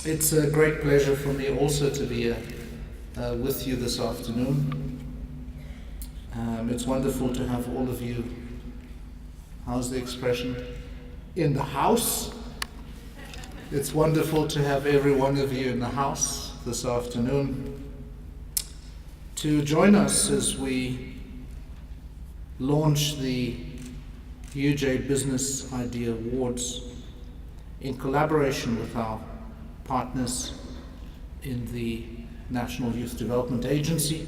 It's a great pleasure for me also to be with you this afternoon. It's wonderful to have all of you, how's the expression, in the house. It's wonderful to have every one of you in the house this afternoon to join us as we launch the UJ Business Idea Awards in collaboration with our partners in the National Youth Development Agency,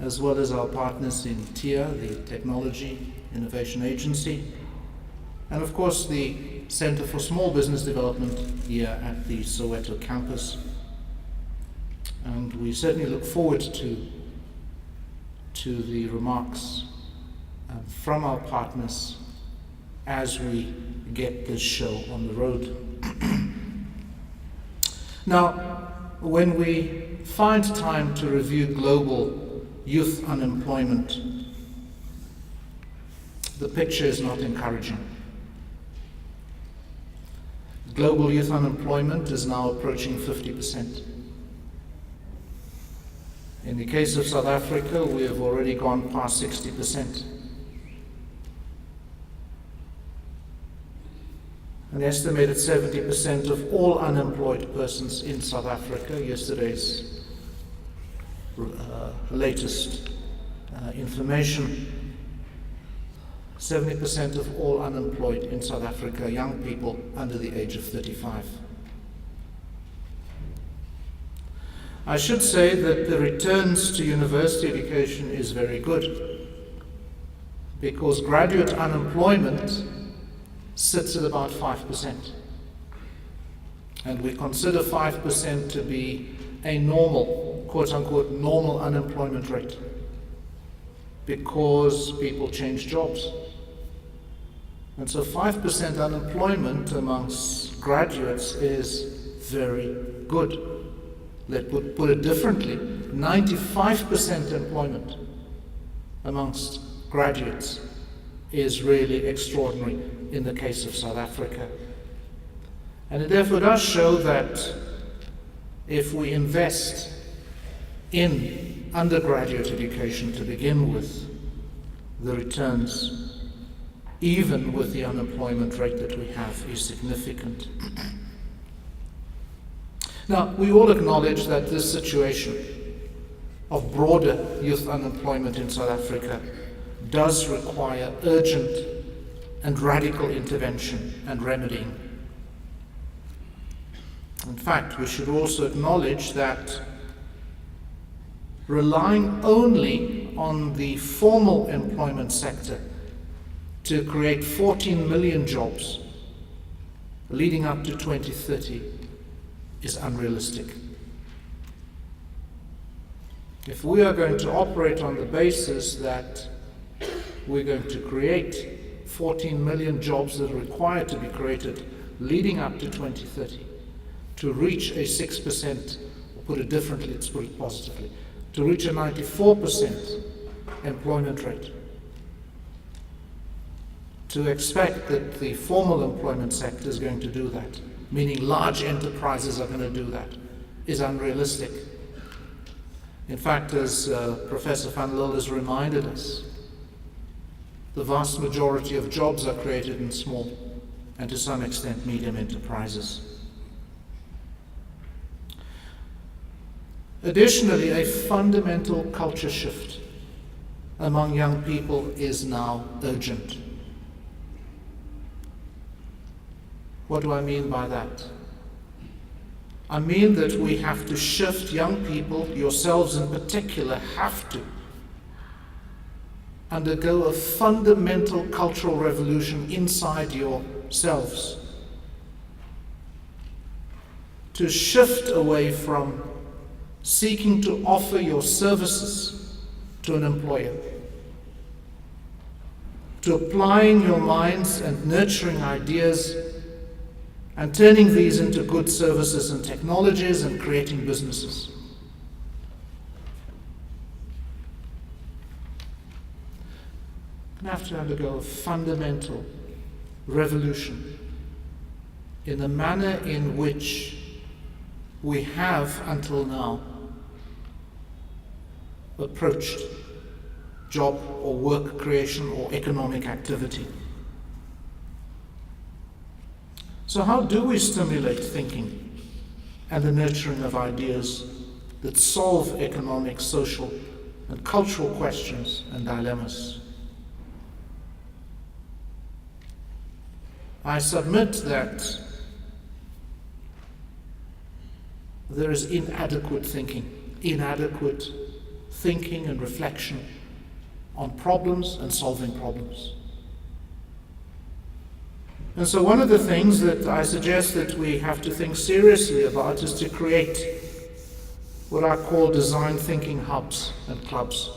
as well as our partners in TIA, the Technology Innovation Agency, and of course the Center for Small Business Development here at the Soweto campus. And we certainly look forward to the remarks from our partners as we get this show on the road. Now, when we find time to review global youth unemployment, the picture is not encouraging. Global youth unemployment is now approaching 50%. In the case of South Africa, we have already gone past 60%. An estimated 70% of all unemployed persons in South Africa, yesterday's latest information, 70% of all unemployed in South Africa are young people under the age of 35. I should say that the returns to university education is very good, because graduate unemployment sits at about 5%. And we consider 5% to be a normal, quote-unquote, normal unemployment rate, because people change jobs. And so 5% unemployment amongst graduates is very good. Let's put it differently, 95% employment amongst graduates is really extraordinary in the case of South Africa. And it therefore does show that if we invest in undergraduate education to begin with, the returns, even with the unemployment rate that we have, is significant. Now, we all acknowledge that this situation of broader youth unemployment in South Africa does require urgent and radical intervention and remedying. In fact, we should also acknowledge that relying only on the formal employment sector to create 14 million jobs leading up to 2030 is unrealistic. If we are going to operate on the basis that we're going to create 14 million jobs that are required to be created leading up to 2030 to reach a 6%, or put it differently, let's put it positively, to reach a 94% employment rate, to expect that the formal employment sector is going to do that, meaning large enterprises are going to do that, is unrealistic. In fact, as Professor van Lille has reminded us, the vast majority of jobs are created in small and to some extent medium enterprises. Additionally, a fundamental culture shift among young people is now urgent. What do I mean by that? I mean that we have to shift, young people, yourselves in particular, have to undergo a fundamental cultural revolution inside yourselves. To shift away from seeking to offer your services to an employer, to applying your minds and nurturing ideas and turning these into good services and technologies and creating businesses. We have to undergo a fundamental revolution in the manner in which we have until now approached job or work creation or economic activity. So how do we stimulate thinking and the nurturing of ideas that solve economic, social, and cultural questions and dilemmas? I submit that there is inadequate thinking and reflection on problems and solving problems. And so one of the things that I suggest that we have to think seriously about is to create what I call design thinking hubs and clubs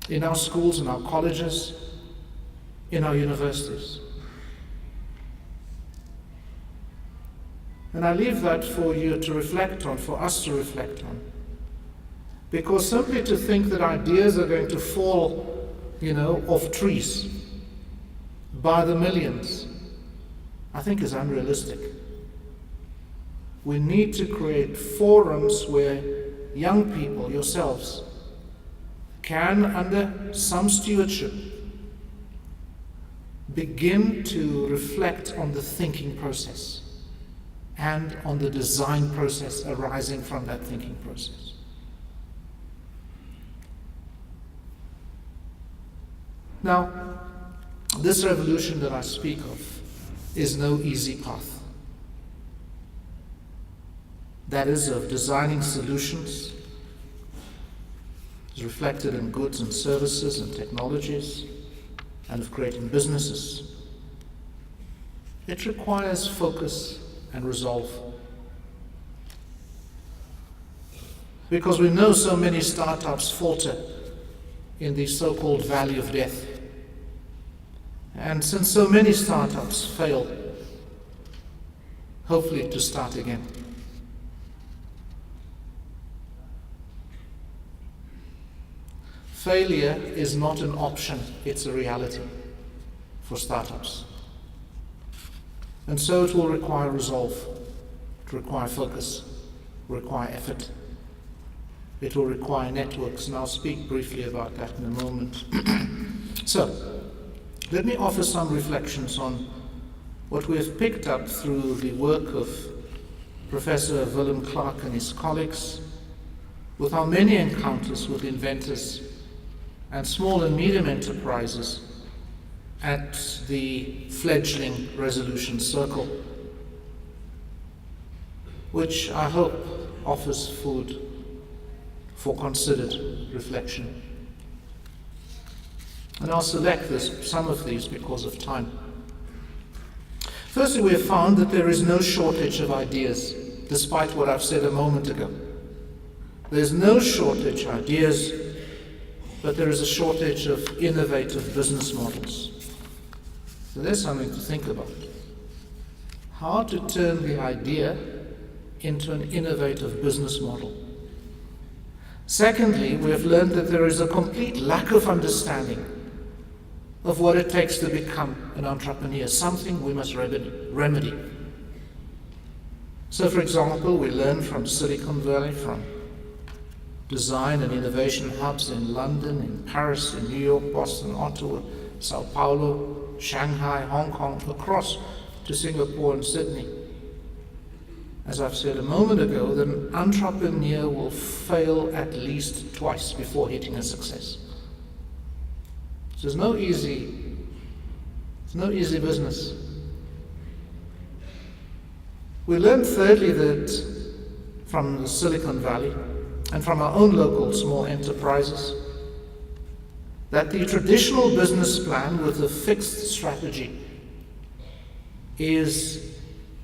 in our schools, in our colleges, in our universities. And I leave that for you to reflect on, for us to reflect on. Because simply to think that ideas are going to fall, off trees by the millions, I think is unrealistic. We need to create forums where young people, yourselves, can, under some stewardship, begin to reflect on the thinking process and on the design process arising from that thinking process. Now, this revolution that I speak of is no easy path. That is, of designing solutions, is reflected in goods and services and technologies, and of creating businesses. It requires focus and resolve. Because we know so many startups falter in the so-called valley of death. And since so many startups fail, hopefully to start again. Failure is not an option, it's a reality for startups. And so it will require resolve, it will require focus, require effort. It will require networks, and I'll speak briefly about that in a moment. So, let me offer some reflections on what we have picked up through the work of Professor Willem Clark and his colleagues, with our many encounters with inventors and small and medium enterprises at the fledgling Resolution Circle, which I hope offers food for considered reflection. And I'll select some of these because of time. Firstly, we have found that there is no shortage of ideas, despite what I've said a moment ago. There's no shortage of ideas, but there is a shortage of innovative business models. So there's something to think about. How to turn the idea into an innovative business model. Secondly, we have learned that there is a complete lack of understanding of what it takes to become an entrepreneur, something we must remedy. So, for example, we learn from Silicon Valley, from design and innovation hubs in London, in Paris, in New York, Boston, Ottawa, Sao Paulo, Shanghai, Hong Kong, across to Singapore and Sydney. As I've said a moment ago, that an entrepreneur will fail at least twice before hitting a success. So it's no easy business. We learned thirdly that from the Silicon Valley and from our own local small enterprises, that the traditional business plan with a fixed strategy is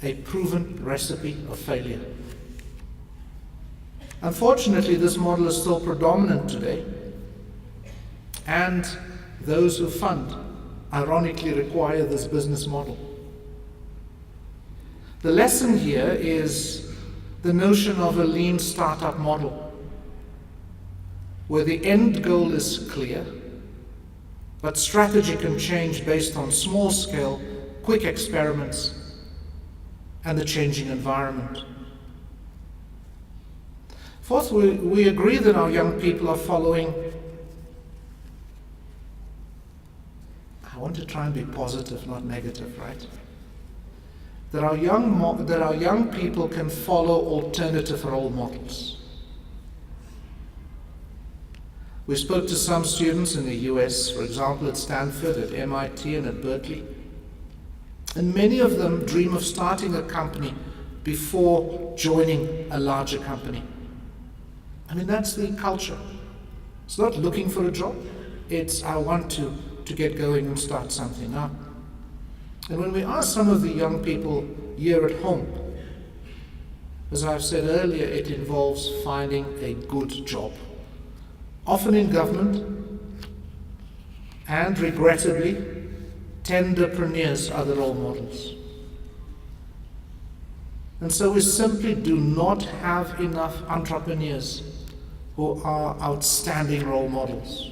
a proven recipe of failure. Unfortunately, this model is still predominant today, and those who fund ironically require this business model. The lesson here is the notion of a lean startup model, where the end goal is clear, but strategy can change based on small-scale, quick experiments and the changing environment. Fourth, we agree that our young people are following, I want to try and be positive, not negative, right? That our young people can follow alternative role models. We spoke to some students in the US, for example, at Stanford, at MIT, and at Berkeley. And many of them dream of starting a company before joining a larger company. I mean, that's the culture. It's not looking for a job. It's, I want to get going and start something up. And when we ask some of the young people here at home, as I've said earlier, it involves finding a good job. Often in government, and regrettably, tenderpreneurs are the role models. And so we simply do not have enough entrepreneurs who are outstanding role models.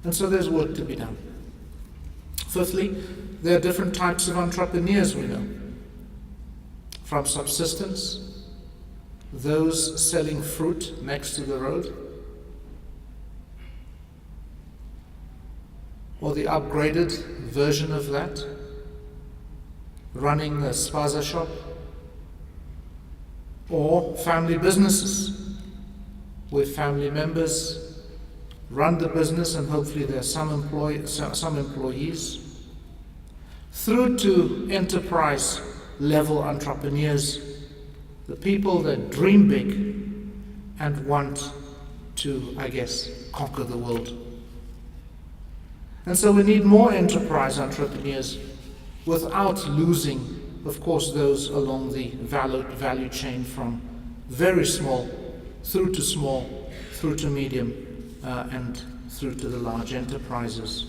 And so there's work to be done. Fifthly, there are different types of entrepreneurs we know. From subsistence, those selling fruit next to the road, or the upgraded version of that, running a spaza shop, or family businesses, where family members run the business and hopefully there are some employees, through to enterprise level entrepreneurs, the people that dream big and want to, I guess, conquer the world. And so we need more enterprise entrepreneurs without losing, of course, those along the value chain from very small through to medium, and through to the large enterprises.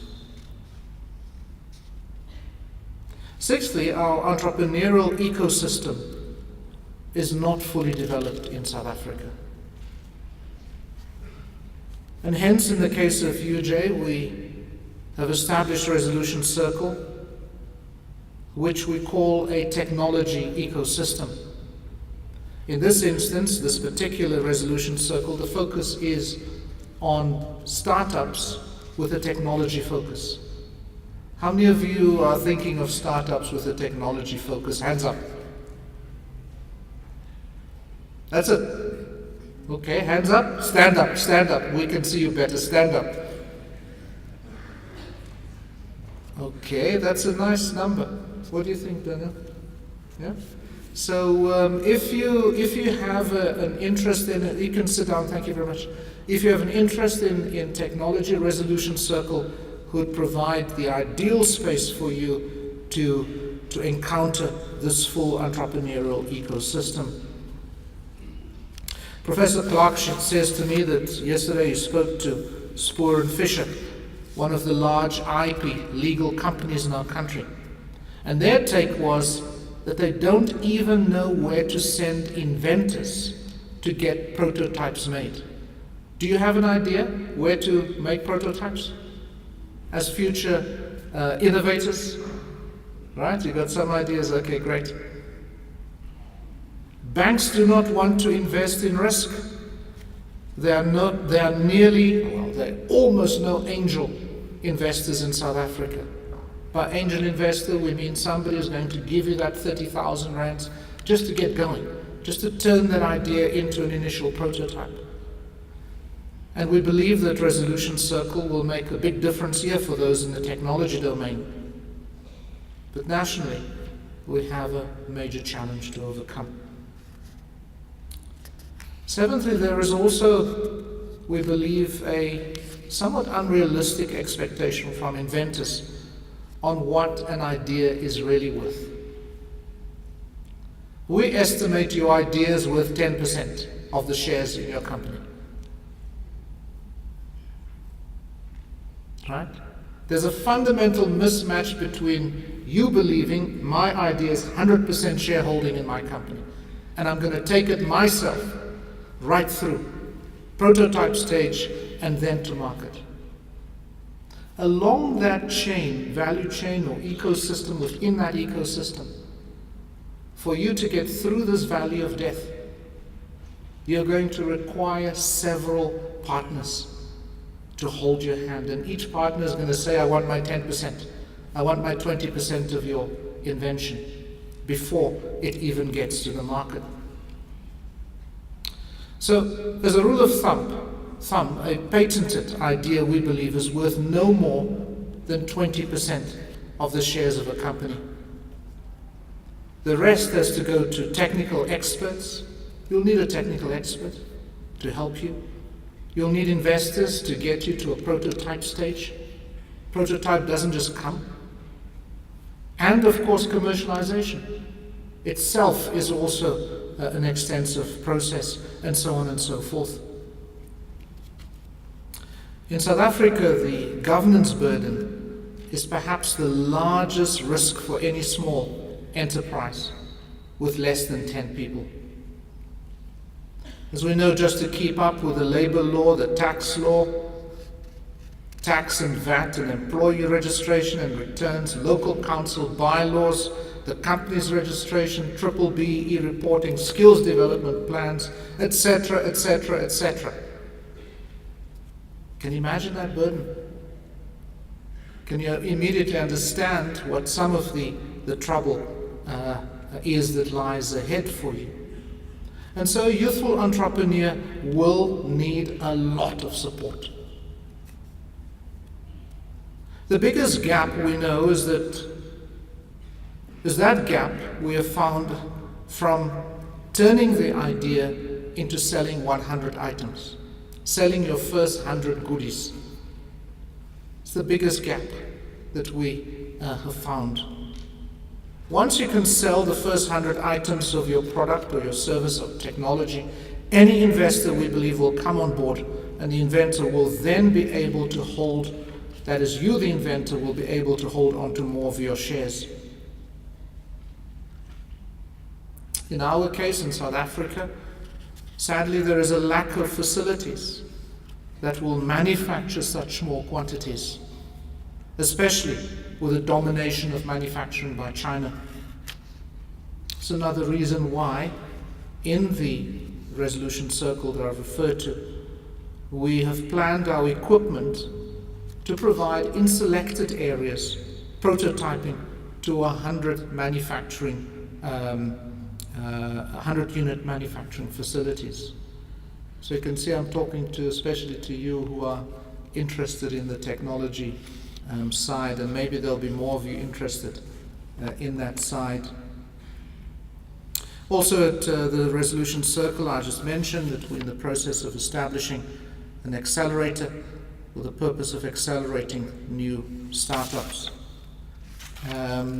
Sixthly, our entrepreneurial ecosystem is not fully developed in South Africa. And hence, in the case of UJ, we have established a resolution circle, which we call a technology ecosystem. In this instance, this particular resolution circle, the focus is on startups with a technology focus. How many of you are thinking of startups with a technology focus? Hands up. That's it. Okay, hands up. Stand up, stand up. We can see you better. Stand up. Okay, that's a nice number. What do you think, Daniel? Yeah? So if you have an interest in it, you can sit down, thank you very much. If you have an interest in technology, Resolution Circle would provide the ideal space for you to encounter this full entrepreneurial ecosystem. Professor Clark says to me that yesterday he spoke to Spoor and Fisher, one of the large IP legal companies in our country. And their take was that they don't even know where to send inventors to get prototypes made. Do you have an idea where to make prototypes as future innovators? Right, you got some ideas, okay, great. Banks do not want to invest in risk. There are almost no angel investors in South Africa. By angel investor, we mean somebody who's going to give you that 30,000 rands just to get going, just to turn that idea into an initial prototype. And we believe that Resolution Circle will make a big difference here for those in the technology domain. But nationally, we have a major challenge to overcome. Seventhly, there is also, we believe, a somewhat unrealistic expectation from inventors on what an idea is really worth. We estimate your idea is worth 10% of the shares in your company. Right? There's a fundamental mismatch between you believing my idea is 100% shareholding in my company, and I'm going to take it myself right through prototype stage and then to market. along that chain, value chain or ecosystem within that ecosystem, for you to get through this valley of death, you're going to require several partners to hold your hand. And each partner is going to say, I want my 10%. I want my 20% of your invention before it even gets to the market. So, as a rule of thumb, a patented idea, we believe, is worth no more than 20% of the shares of a company. The rest has to go to technical experts. You'll need a technical expert to help you. You'll need investors to get you to a prototype stage. Prototype doesn't just come. And of course, commercialization itself is also an extensive process, and so on and so forth. In South Africa, the governance burden is perhaps the largest risk for any small enterprise with less than 10 people. As we know, just to keep up with the labor law, the tax law, tax and VAT and employee registration and returns, local council bylaws, the company's registration, BBBE reporting, skills development plans, etc., etc., etc. Can you imagine that burden? Can you immediately understand what some of the trouble is that lies ahead for you? And so a youthful entrepreneur will need a lot of support. The biggest gap we know is that gap we have found from turning the idea into selling 100 items, selling your first 100 goodies. It's the biggest gap that we have found. Once you can sell the first 100 items of your product or your service or technology, any investor, we believe, will come on board, and the inventor will then be able to hold, that is, you, the inventor, will be able to hold on to more of your shares. In our case, in South Africa, sadly, there is a lack of facilities that will manufacture such small quantities, especially with the domination of manufacturing by China. It's another reason why, in the resolution circle that I've referred to, we have planned our equipment to provide in selected areas prototyping to 100 manufacturing 100 unit manufacturing facilities. So you can see I'm talking to, especially to you who are interested in the technology side, and maybe there'll be more of you interested in that side. Also at the resolution circle, I just mentioned that we're in the process of establishing an accelerator with the purpose of accelerating new startups.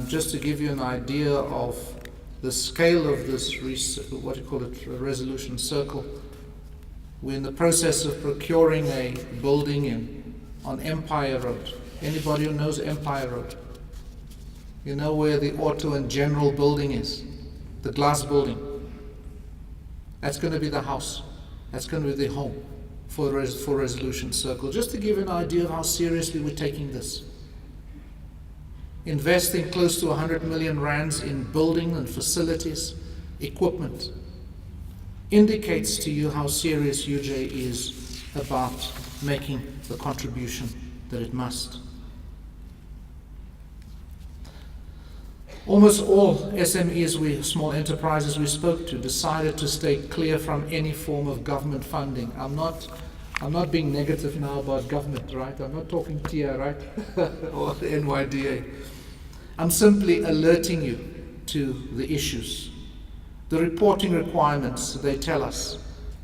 Just to give you an idea of the scale of this, resolution circle, we're in the process of procuring a building on Empire Road. Anybody who knows Empire Road? You know where the Auto and General building is? The glass building. That's going to be the house. That's going to be the home for Resolution Circle. Just to give you an idea of how seriously we're taking this. Investing close to 100 million rands in building and facilities, equipment, indicates to you how serious UJ is about making the contribution that it must. Almost all SMEs, small enterprises we spoke to, decided to stay clear from any form of government funding. I'm not being negative now about government, right? I'm not talking TIA, right? Or the NYDA. I'm simply alerting you to the issues. The reporting requirements, they tell us,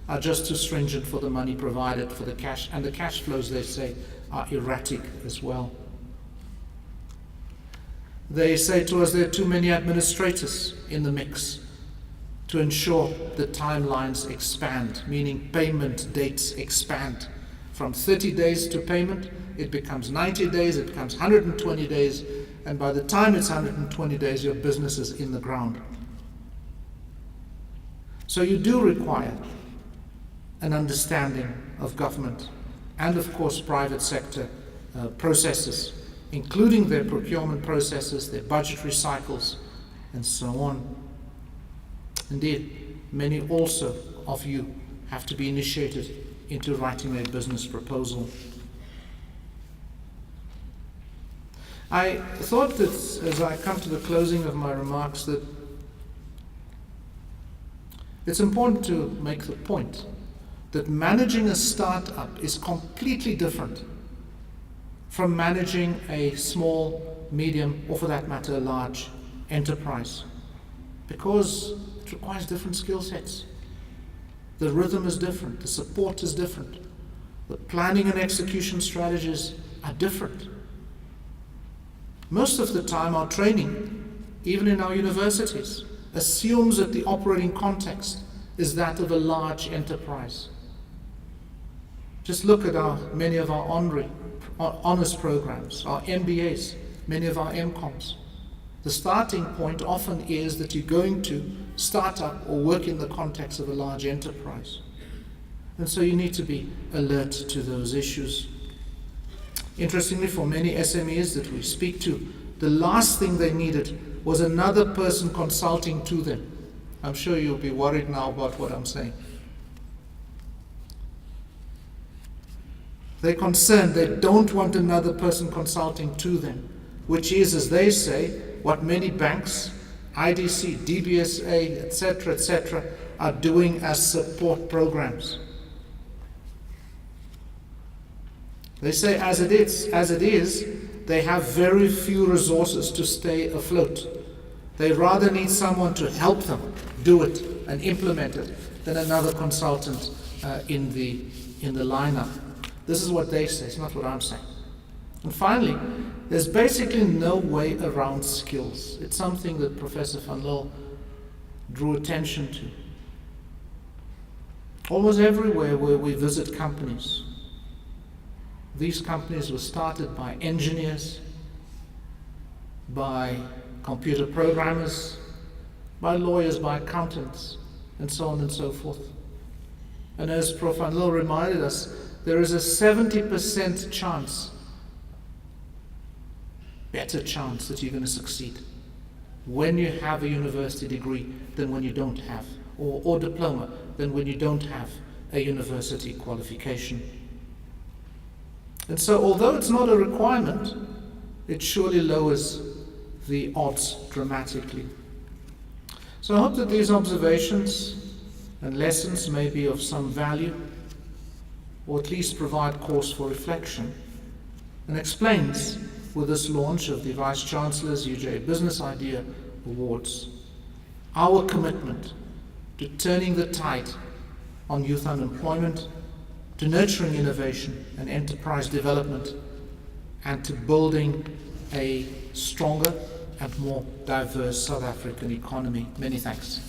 are just too stringent for the money provided for the cash, and the cash flows, they say, are erratic as well. They say to us there are too many administrators in the mix to ensure the timelines expand, meaning payment dates expand. From 30 days to payment, it becomes 90 days, it becomes 120 days, and by the time it's 120 days, your business is in the ground. So you do require an understanding of government and, of course, private sector processes, including their procurement processes, their budgetary cycles, and so on. Indeed, many also of you have to be initiated into writing a business proposal. I thought that as I come to the closing of my remarks that it's important to make the point that managing a startup is completely different from managing a small, medium, or for that matter, a large enterprise, because it requires different skill sets. The rhythm is different, the support is different, the planning and execution strategies are different. Most of the time, our training, even in our universities, assumes that the operating context is that of a large enterprise. Just look at many of our honors programs, our MBAs, many of our MCOMs. The starting point often is that you're going to start up or work in the context of a large enterprise. And so you need to be alert to those issues. Interestingly, for many SMEs that we speak to, the last thing they needed was another person consulting to them. I'm sure you'll be worried now about what I'm saying. They're concerned, they don't want another person consulting to them, which is, as they say, what many banks, IDC, DBSA, etc., are doing as support programs. They say as it is, they have very few resources to stay afloat. They rather need someone to help them do it and implement it than another consultant in the lineup. This is what they say, it's not what I'm saying. And finally, there's basically no way around skills. It's something that Professor van Lille drew attention to. Almost everywhere where we visit companies, these companies were started by engineers, by computer programmers, by lawyers, by accountants, and so on and so forth. And as Prof. van Lille reminded us, there is a 70% chance, better chance that you're going to succeed when you have a university degree than when you don't have, or diploma than when you don't have a university qualification. And so, although it's not a requirement, it surely lowers the odds dramatically. So I hope that these observations and lessons may be of some value, or at least provide cause for reflection, and explains with this launch of the Vice-Chancellor's UJ Business Idea Awards our commitment to turning the tide on youth unemployment, to nurturing innovation and enterprise development, and to building a stronger and more diverse South African economy. Many thanks.